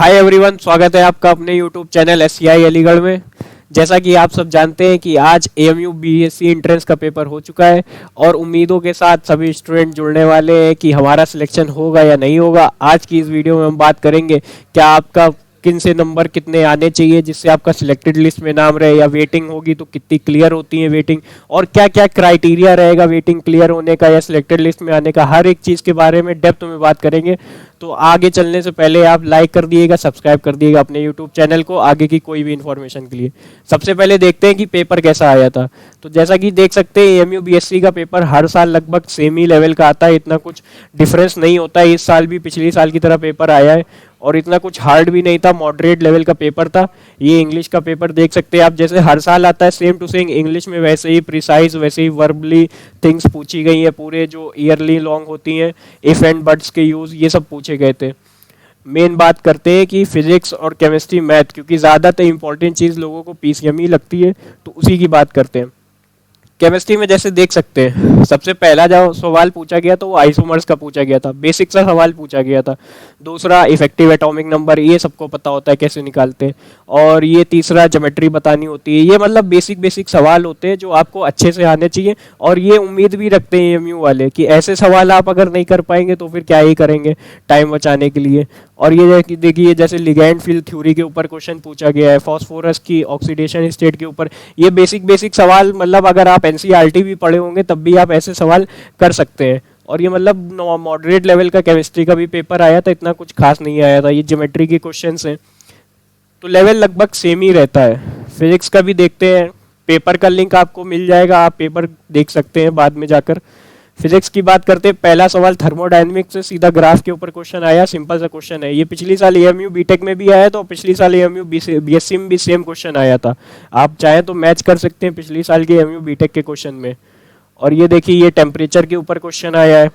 Hi everyone, स्वागत है आपका अपने यूट्यूब चैनल एससीआई अलीगढ़ में। जैसा कि आप सब जानते हैं कि आज एएमयू बीएससी एंट्रेंस का पेपर हो चुका है और उम्मीदों के साथ सभी स्टूडेंट जुड़ने वाले हैं कि हमारा सिलेक्शन होगा या नहीं होगा। आज की इस वीडियो में हम बात करेंगे क्या आपका किन से नंबर कितने आने चाहिए जिससे आपका सिलेक्टेड लिस्ट में नाम रहे, या वेटिंग होगी तो कितनी क्लियर होती है वेटिंग, और क्या क्या क्राइटेरिया रहेगा वेटिंग क्लियर होने का या सिलेक्टेड लिस्ट में आने का। हर एक चीज़ के बारे में डेप्थ में बात करेंगे। तो आगे चलने से पहले आप लाइक कर दिएगा, सब्सक्राइब कर दिएगा अपने यूट्यूब चैनल को आगे की कोई भी इन्फॉर्मेशन के लिए। सबसे पहले देखते हैं कि पेपर कैसा आया था। तो जैसा कि देख सकते हैं एएमयू बीएससी का पेपर हर साल लगभग सेम ही लेवल का आता है, इतना कुछ डिफरेंस नहीं होता है। इस साल भी पिछली साल की तरह पेपर आया है और इतना कुछ हार्ड भी नहीं था, मॉडरेट लेवल का पेपर था। ये इंग्लिश का पेपर देख सकते हैं आप, जैसे हर साल आता है सेम टू सेम इंग्लिश में, वैसे ही प्रिसाइज, वैसे ही वर्बली थिंग्स पूछी गई हैं। पूरे जो ईयरली लॉन्ग होती हैं, इफ एंड बट्स के यूज़, ये सब पूछे गए थे। मेन बात करते हैं कि फिजिक्स और केमिस्ट्री मैथ, क्योंकि ज़्यादातर इंपॉर्टेंट चीज़ लोगों को पीसीएम ही लगती है, तो उसी की बात करते हैं। केमिस्ट्री में जैसे देख सकते हैं सबसे पहला जो सवाल पूछा गया तो वो आइसोमर्स का पूछा गया था, बेसिक सा सवाल पूछा गया था। दूसरा इफेक्टिव एटॉमिक नंबर, ये सबको पता होता है कैसे निकालते हैं। और ये तीसरा ज्योमेट्री बतानी होती है। ये मतलब बेसिक बेसिक सवाल होते हैं जो आपको अच्छे से आने चाहिए, और ये उम्मीद भी रखते हैं एएमयू वाले कि ऐसे सवाल आप अगर नहीं कर पाएंगे तो फिर क्या ही करेंगे टाइम बचाने के लिए। और ये देखिए जैसे लिगैंड फील्ड थ्योरी के ऊपर क्वेश्चन पूछा गया है, फॉस्फोरस की ऑक्सीडेशन स्टेट के ऊपर। ये बेसिक बेसिक सवाल, मतलब अगर आप एनसीईआरटी भी पढ़े होंगे तब भी आप ऐसे सवाल कर सकते हैं। और ये मतलब मॉडरेट लेवल का केमिस्ट्री का भी पेपर आया था, इतना कुछ खास नहीं आया था। ये ज्योमेट्री के क्वेश्चंस हैं तो लेवल लगभग सेम ही रहता है। फिजिक्स का भी देखते हैं, पेपर का लिंक आपको मिल जाएगा, आप पेपर देख सकते हैं बाद में जाकर। फिजिक्स की बात करते हैं, पहला सवाल थर्मोडायनेमिक्स से सीधा ग्राफ के ऊपर क्वेश्चन आया, सिंपल सा क्वेश्चन है। ये पिछली साल एएमयू बीटेक में भी आया, तो पिछली साल एएमयू बीएससी में भी सेम क्वेश्चन आया था। आप चाहें तो मैच कर सकते हैं पिछली साल के एएमयू बीटेक के क्वेश्चन में। और ये देखिए ये टेम्परेचर के ऊपर क्वेश्चन आया है,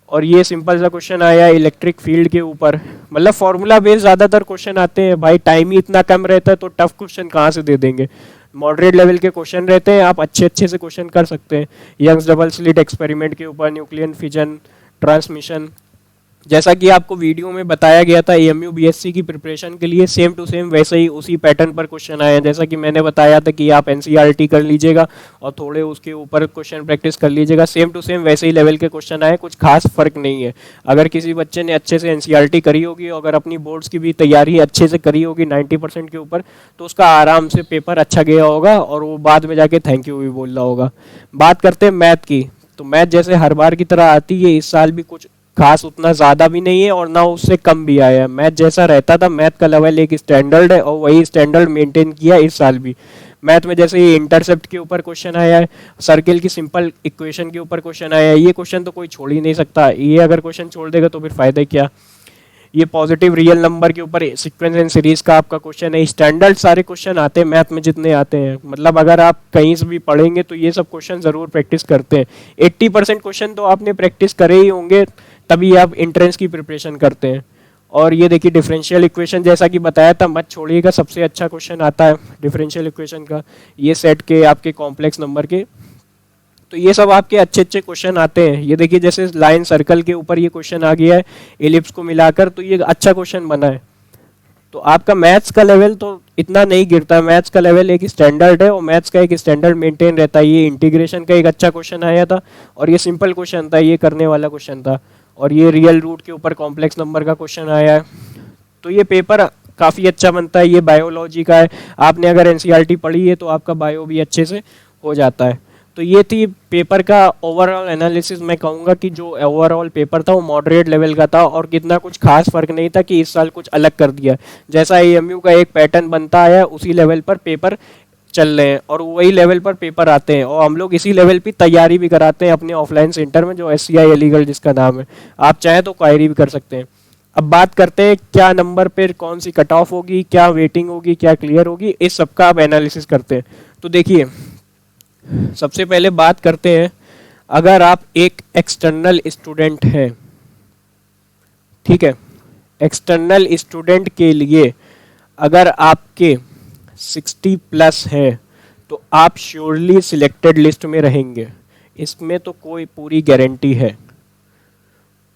और ये सिंपल सा क्वेश्चन आया है इलेक्ट्रिक फील्ड के ऊपर। मतलब फॉर्मूला बेस्ड ज़्यादातर क्वेश्चन आते हैं भाई, टाइम ही इतना कम रहता है तो टफ क्वेश्चन कहाँ से दे देंगे। मॉडरेट लेवल के क्वेश्चन रहते हैं, आप अच्छे अच्छे से क्वेश्चन कर सकते हैं। यंग्स डबल स्लिट एक्सपेरिमेंट के ऊपर, न्यूक्लियर फिजन, ट्रांसमिशन, जैसा कि आपको वीडियो में बताया गया था एएमयू बीएससी की प्रिपरेशन के लिए, सेम टू सेम वैसे ही उसी पैटर्न पर क्वेश्चन आए हैं। जैसा कि मैंने बताया था कि आप एनसीईआरटी कर लीजिएगा और थोड़े उसके ऊपर क्वेश्चन प्रैक्टिस कर लीजिएगा, सेम टू सेम वैसे ही लेवल के क्वेश्चन आए, कुछ खास फर्क नहीं है। अगर किसी बच्चे ने अच्छे से एनसीईआरटी करी होगी, अगर अपनी बोर्ड्स की भी तैयारी अच्छे से करी होगी 90% के ऊपर, तो उसका आराम से पेपर अच्छा गया होगा और वो बाद में जाके थैंक यू भी बोल रहा होगा। बात करते हैं मैथ की, तो मैथ जैसे हर बार की तरह आती है, इस साल भी कुछ खास उतना ज़्यादा भी नहीं है और ना उससे कम भी आया है। मैथ जैसा रहता था, मैथ का लेवल एक स्टैंडर्ड है और वही स्टैंडर्ड मेंटेन किया इस साल भी। मैथ में जैसे ये इंटरसेप्ट के ऊपर क्वेश्चन आया है, सर्किल की सिंपल इक्वेशन के ऊपर क्वेश्चन आया है, ये क्वेश्चन तो कोई छोड़ ही नहीं सकता। ये अगर क्वेश्चन छोड़ देगा तो फिर फायदा क्या। ये पॉजिटिव रियल नंबर के ऊपर सीक्वेंस एंड सीरीज का आपका क्वेश्चन है। स्टैंडर्ड सारे क्वेश्चन आते हैं मैथ में जितने आते हैं, मतलब अगर आप कहीं से भी पढ़ेंगे तो ये सब क्वेश्चन ज़रूर प्रैक्टिस करते हैं। 80% क्वेश्चन तो आपने प्रैक्टिस करे ही होंगे, तभी आप एंट्रेंस की प्रिपरेशन करते हैं। और ये देखिए डिफरेंशियल इक्वेशन, जैसा कि बताया था मत छोड़िएगा, सबसे अच्छा क्वेश्चन आता है डिफरेंशियल इक्वेशन का, ये सेट के आपके कॉम्प्लेक्स नंबर के। तो ये सब आपके अच्छे अच्छे क्वेश्चन आते हैं। ये देखिए जैसे लाइन सर्कल के ऊपर ये क्वेश्चन आ गया है एलिप्स को मिलाकर, तो ये अच्छा क्वेश्चन बना है। तो आपका मैथ्स का लेवल तो इतना नहीं गिरता है, मैथ्स का लेवल एक स्टैंडर्ड है और मैथ्स का एक स्टैंडर्ड मेंटेन रहता है। ये इंटीग्रेशन का एक अच्छा क्वेश्चन आया था और ये सिंपल क्वेश्चन था, ये करने वाला क्वेश्चन था। और ये रियल रूट के ऊपर कॉम्प्लेक्स नंबर का क्वेश्चन आया है। तो ये पेपर काफ़ी अच्छा बनता है। ये बायोलॉजी का है, आपने अगर एनसीईआरटी पढ़ी है तो आपका बायो भी अच्छे से हो जाता है। तो ये थी पेपर का ओवरऑल एनालिसिस। मैं कहूँगा कि जो ओवरऑल पेपर था वो मॉडरेट लेवल का था और कितना कुछ खास फर्क नहीं था कि इस साल कुछ अलग कर दिया। जैसा एएमयू का एक पैटर्न बनता आया उसी लेवल पर पेपर चल रहे हैं और वही लेवल पर पेपर आते हैं, और हम लोग इसी लेवल पे तैयारी भी कराते हैं अपने ऑफलाइन सेंटर में जो एससीआई अलीगढ़ जिसका नाम है। आप चाहें तो क्वायरी भी कर सकते हैं। अब बात करते हैं क्या नंबर पर कौन सी कट ऑफ होगी, क्या वेटिंग होगी, क्या क्लियर होगी, इस सब का आप एनालिसिस करते हैं। तो देखिए सबसे पहले बात करते हैं, अगर आप एक एक्सटर्नल स्टूडेंट हैं, ठीक है, एक्सटर्नल स्टूडेंट के लिए अगर आपके 60 प्लस है तो आप श्योरली सिलेक्टेड लिस्ट में रहेंगे, इसमें तो कोई पूरी गारंटी है।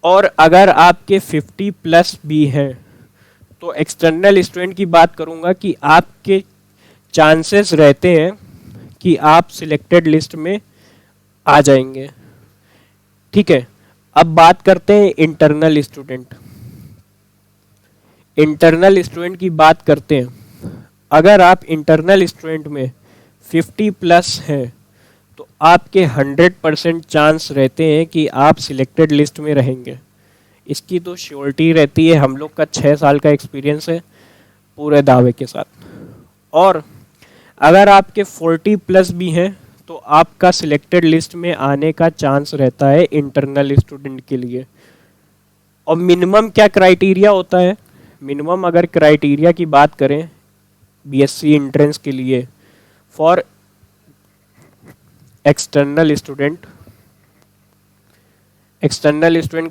और अगर आपके 50 प्लस भी हैं तो एक्सटर्नल स्टूडेंट की बात करूंगा कि आपके चांसेस रहते हैं कि आप सिलेक्टेड लिस्ट में आ जाएंगे। ठीक है, अब बात करते हैं इंटरनल स्टूडेंट। इंटरनल स्टूडेंट की बात करते हैं। अगर आप इंटरनल स्टूडेंट में 50 प्लस हैं तो आपके 100% चांस रहते हैं कि आप सिलेक्टेड लिस्ट में रहेंगे। इसकी तो श्योरिटी रहती है, हम लोग का 6 साल का एक्सपीरियंस है पूरे दावे के साथ। और अगर आपके 40 प्लस भी हैं तो आपका सिलेक्टेड लिस्ट में आने का चांस रहता है इंटरनल स्टूडेंट के लिए। और मिनिमम क्या क्राइटेरिया होता है? मिनिमम अगर क्राइटेरिया की बात करें बीएससी एंट्रेंस के लिए फॉर एक्सटर्नल स्टूडेंट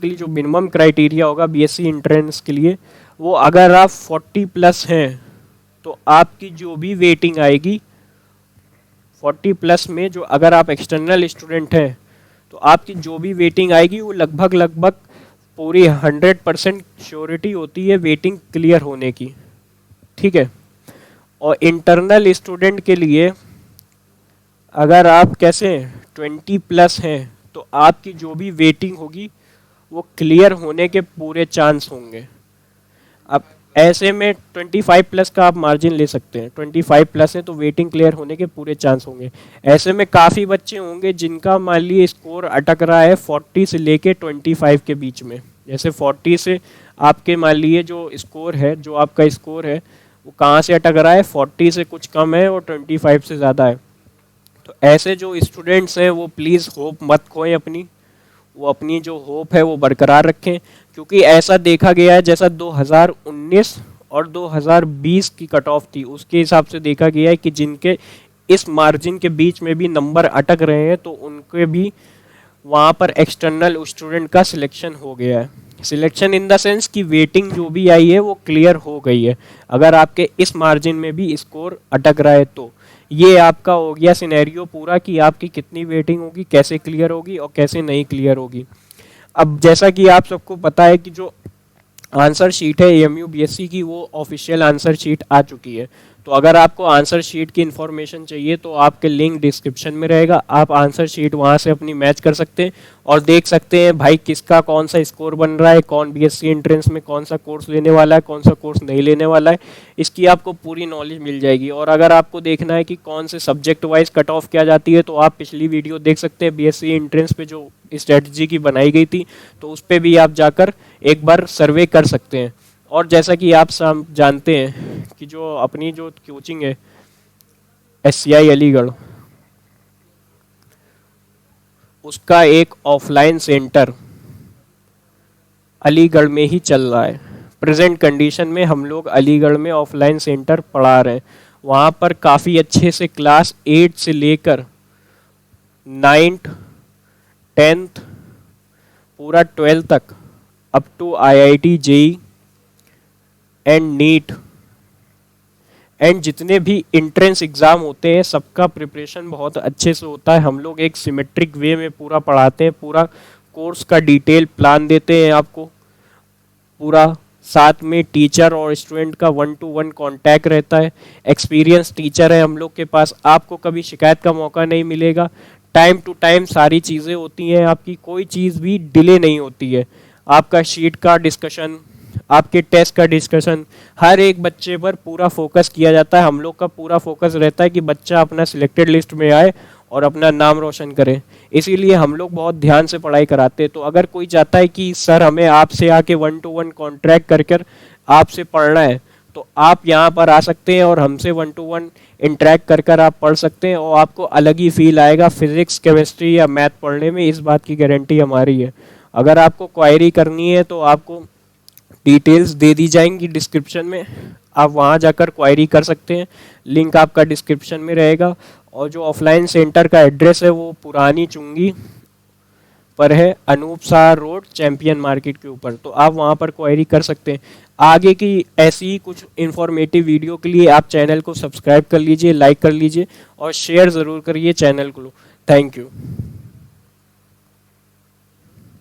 के लिए जो मिनिमम क्राइटेरिया होगा बीएससी एंट्रेंस के लिए, वो अगर आप 40 प्लस हैं तो आपकी जो भी वेटिंग आएगी 40 प्लस में, जो अगर आप एक्सटर्नल स्टूडेंट हैं तो आपकी जो भी वेटिंग आएगी वो लगभग पूरी 100% श्योरिटी होती है वेटिंग क्लियर होने की। ठीक है, और इंटरनल स्टूडेंट के लिए अगर आप कैसे 20 प्लस हैं तो आपकी जो भी वेटिंग होगी वो क्लियर होने के पूरे चांस होंगे। अब ऐसे में 25 प्लस का आप मार्जिन ले सकते हैं। 25 प्लस है तो वेटिंग क्लियर होने के पूरे चांस होंगे। ऐसे में काफ़ी बच्चे होंगे जिनका मान लीजिए स्कोर अटक रहा है 40 से लेके 25 के बीच में। जैसे 40 से आपके मान लीजिए जो स्कोर है, जो आपका स्कोर है वो कहाँ से अटक रहा है, 40 से कुछ कम है और 25 से ज़्यादा है। तो ऐसे जो स्टूडेंट्स हैं वो प्लीज़ होप मत खोएं अपनी, वो अपनी जो होप है वो बरकरार रखें। क्योंकि ऐसा देखा गया है, जैसा 2019 और 2020 की कट ऑफ थी उसके हिसाब से देखा गया है कि जिनके इस मार्जिन के बीच में भी नंबर अटक रहे हैं तो उनके भी वहाँ पर एक्सटर्नल स्टूडेंट का सिलेक्शन हो गया है। सिलेक्शन इन द सेंस कि वेटिंग जो भी आई है वो क्लियर हो गई है। अगर आपके इस मार्जिन में भी स्कोर अटक रहा है तो ये आपका हो गया सिनेरियो पूरा कि आपकी कितनी वेटिंग होगी, कैसे क्लियर होगी और कैसे नहीं क्लियर होगी। अब जैसा कि आप सबको पता है कि जो आंसर शीट है एएमयू बीएससी की वो ऑफिशियल आंसर शीट आ चुकी है। तो अगर आपको आंसर शीट की इन्फॉर्मेशन चाहिए तो आपके लिंक डिस्क्रिप्शन में रहेगा, आप आंसर शीट वहां से अपनी मैच कर सकते हैं और देख सकते हैं भाई किसका कौन सा स्कोर बन रहा है, कौन बीएससी एंट्रेंस में कौन सा कोर्स लेने वाला है, कौन सा कोर्स नहीं लेने वाला है। इसकी आपको पूरी नॉलेज मिल जाएगी। और अगर आपको देखना है कि कौन से सब्जेक्ट वाइज कट ऑफ किया जाती है तो आप पिछली वीडियो देख सकते हैं बीएससी एंट्रेंस पे जो स्ट्रेटजी की बनाई गई थी, तो उस पर भी आप जाकर एक बार सर्वे कर सकते हैं। और जैसा कि आप सब जानते हैं कि जो अपनी जो कोचिंग है एससीआई अलीगढ़, उसका एक ऑफलाइन सेंटर अलीगढ़ में ही चल रहा है। प्रेजेंट कंडीशन में हम लोग अलीगढ़ में ऑफलाइन सेंटर पढ़ा रहे हैं। वहाँ पर काफ़ी अच्छे से क्लास 8 से लेकर 9th 10th पूरा 12th तक up to IIT JEE and NEET and जितने भी इंट्रेंस एग्ज़ाम होते हैं सबका प्रिपरेशन बहुत अच्छे से होता है। हम लोग एक सिमेट्रिक वे में पूरा पढ़ाते हैं, पूरा कोर्स का डिटेल प्लान देते हैं आपको पूरा। साथ में टीचर और स्टूडेंट का 1-to-1 कांटेक्ट रहता है। एक्सपीरियंस टीचर है हम लोग के पास, आपको कभी शिकायत का मौका नहीं मिलेगा। टाइम टू टाइम सारी चीज़ें होती हैं आपकी, कोई चीज़ भी डिले नहीं होती है। आपका शीट का डिस्कशन, आपके टेस्ट का डिस्कशन, हर एक बच्चे पर पूरा फोकस किया जाता है। हम लोग का पूरा फोकस रहता है कि बच्चा अपना सिलेक्टेड लिस्ट में आए और अपना नाम रोशन करे। इसीलिए हम लोग बहुत ध्यान से पढ़ाई कराते हैं। तो अगर कोई चाहता है कि सर हमें आपसे आके 1-to-1 कॉन्ट्रैक्ट कर कर आपसे पढ़ना है तो आप यहाँ पर आ सकते हैं और हमसे 1-to-1 इंटरेक्ट कर कर आप पढ़ सकते हैं और आपको अलग ही फील आएगा फिजिक्स, केमिस्ट्री या मैथ पढ़ने में। इस बात की गारंटी हमारी है। अगर आपको क्वायरी करनी है तो आपको डिटेल्स दे दी जाएंगी डिस्क्रिप्शन में, आप वहाँ जाकर क्वायरी कर सकते हैं। लिंक आपका डिस्क्रिप्शन में रहेगा। और जो ऑफलाइन सेंटर का एड्रेस है वो पुरानी चुंगी पर है, Anoop Shah road, champion market के ऊपर। तो आप वहाँ पर क्वायरी कर सकते हैं। आगे की ऐसी ही कुछ इन्फॉर्मेटिव वीडियो के लिए आप चैनल को सब्सक्राइब कर लीजिए, लाइक कर लीजिए और शेयर ज़रूर करिए चैनल को। Thank you.